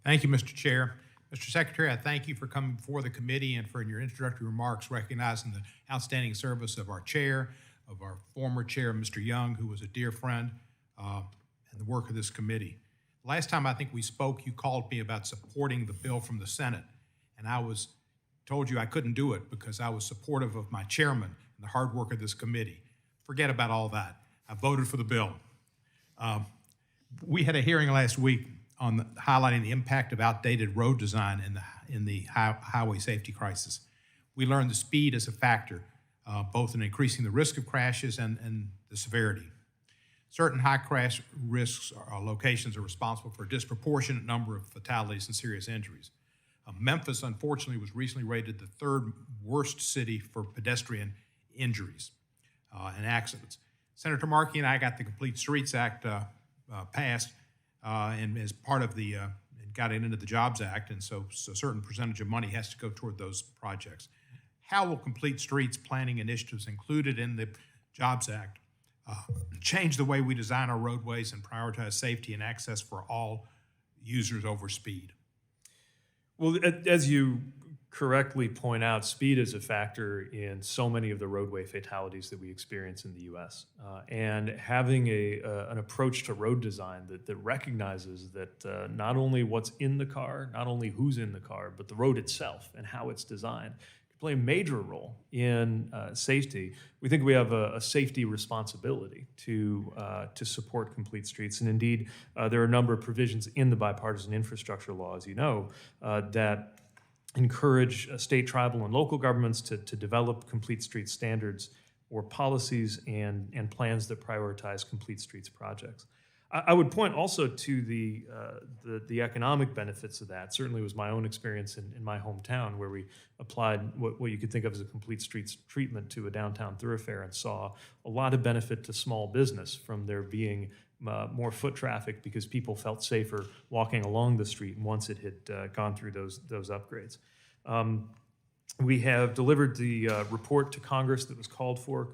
Thank you, Mr. Chair. Mr. Secretary, I thank you for coming before the committee and for your introductory remarks recognizing the outstanding service of our chair, of our former chair, Mr. Young, who was a dear friend, and the work of this committee. Last time I think we spoke, you called me about supporting the bill from the Senate, and told you I couldn't do it because I was supportive of my chairman and the hard work of this committee. Forget about all that. I voted for the bill. We had a hearing last week on highlighting the impact of outdated road design in the highway safety crisis. We learned the speed is a factor, both in increasing the risk of crashes and the severity. Certain high crash risks locations are responsible for a disproportionate number of fatalities and serious injuries. Memphis, unfortunately, was recently rated the third worst city for pedestrian injuries and accidents. Senator Markey and I got the Complete Streets Act passed, and as part of got it into the Jobs Act, and so a certain percentage of money has to go toward those projects. How will Complete Streets planning initiatives included in the Jobs Act change the way we design our roadways and prioritize safety and access for all users over speed? Well, as you correctly point out, speed is a factor in so many of the roadway fatalities that we experience in the U.S. And having an approach to road design that recognizes that not only what's in the car, not only who's in the car, but the road itself and how it's designed can play a major role in safety. We think we have a safety responsibility to support Complete Streets. And indeed, there are a number of provisions in the bipartisan infrastructure law, as you know, that encourage state, tribal, and local governments to develop complete street standards or policies and plans that prioritize complete streets projects. I would point also to the economic benefits of that. Certainly was my own experience in my hometown, where we applied what you could think of as a complete streets treatment to a downtown thoroughfare and saw a lot of benefit to small business from there being more foot traffic because people felt safer walking along the street once it had gone through those upgrades. We have delivered the report to Congress that was called for,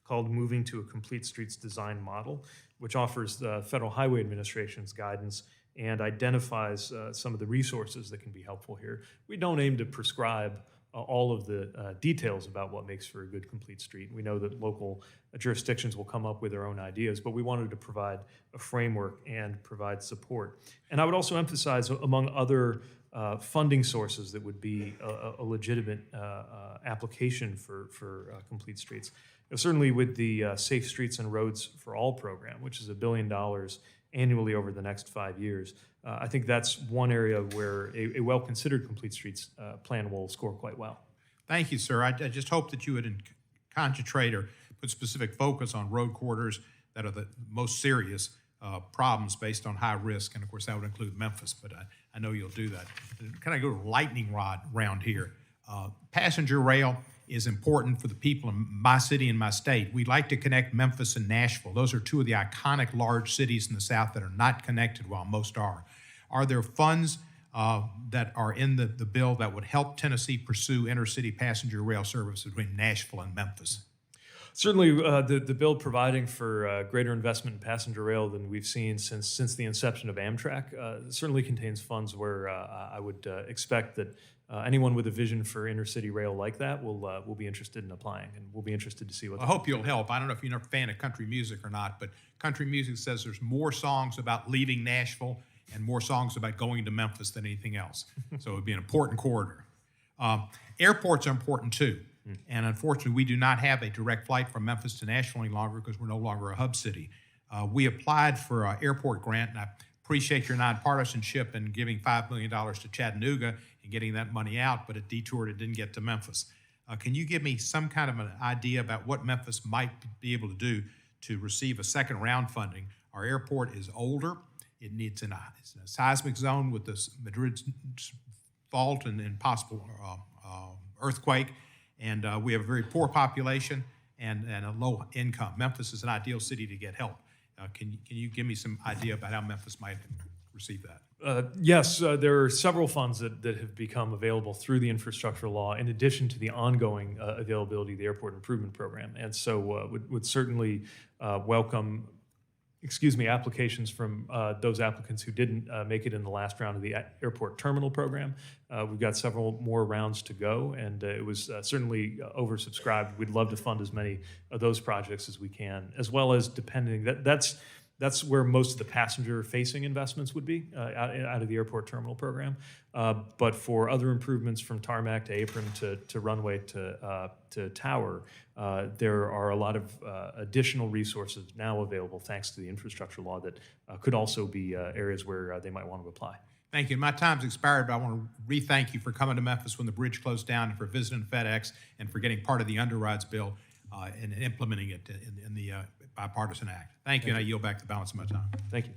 called Moving to a Complete Streets Design Model, which offers the Federal Highway Administration's guidance and identifies some of the resources that can be helpful here. We don't aim to prescribe all of the details about what makes for a good complete street. We know that local jurisdictions will come up with their own ideas, but we wanted to provide a framework and provide support. And I would also emphasize, among other funding sources that would be a legitimate application for complete streets. Certainly with the Safe Streets and Roads for All program, which is $1 billion annually over the next 5 years, I think that's one area where a well-considered complete streets plan will score quite well. Thank you, sir. I just hope that you would concentrate or put specific focus on road corridors that are the most serious problems based on high risk, and of course that would include Memphis, but I know you'll do that. Can I go to lightning rod round here? Passenger rail is important for the people in my city and my state. We'd like to connect Memphis and Nashville. Those are two of the iconic large cities in the South that are not connected, while most are. Are there funds that are in the bill that would help Tennessee pursue intercity passenger rail service between Nashville and Memphis? Certainly, the bill providing for greater investment in passenger rail than we've seen since the inception of Amtrak certainly contains funds where I would expect that anyone with a vision for intercity rail like that will be interested in applying, and we'll be interested to see what. I hope you'll help. I don't know if you're a fan of country music or not, but country music says there's more songs about leaving Nashville and more songs about going to Memphis than anything else. So it would be an important corridor. Airports are important too. And unfortunately, we do not have a direct flight from Memphis to Nashville any longer because we're no longer a hub city. We applied for an airport grant, and I appreciate your nonpartisanship in giving $5 million to Chattanooga and getting that money out, but it detoured, it didn't get to Memphis. Can you give me some kind of an idea about what Memphis might be able to do to receive a second round funding? Our airport is older. It's in a seismic zone with this Madrid fault and possible earthquake. And we have a very poor population and a low income. Memphis is an ideal city to get help. Can you give me some idea about how Memphis might receive that? Yes, there are several funds that have become available through the infrastructure law in addition to the ongoing availability of the Airport Improvement Program. And so would certainly welcome applications from those applicants who didn't make it in the last round of the airport terminal program. We've got several more rounds to go, and it was certainly oversubscribed. We'd love to fund as many of those projects as we can, as well as that's where most of the passenger-facing investments would be out of the airport terminal program. But for other improvements from tarmac to apron to runway to tower, there are a lot of additional resources now available thanks to the infrastructure law that could also be areas where they might want to apply. Thank you. My time's expired, but I want to re-thank you for coming to Memphis when the bridge closed down, and for visiting FedEx, and for getting part of the underrides bill and implementing it in the bipartisan act. Thank you, and I yield back the balance of my time. Thank you.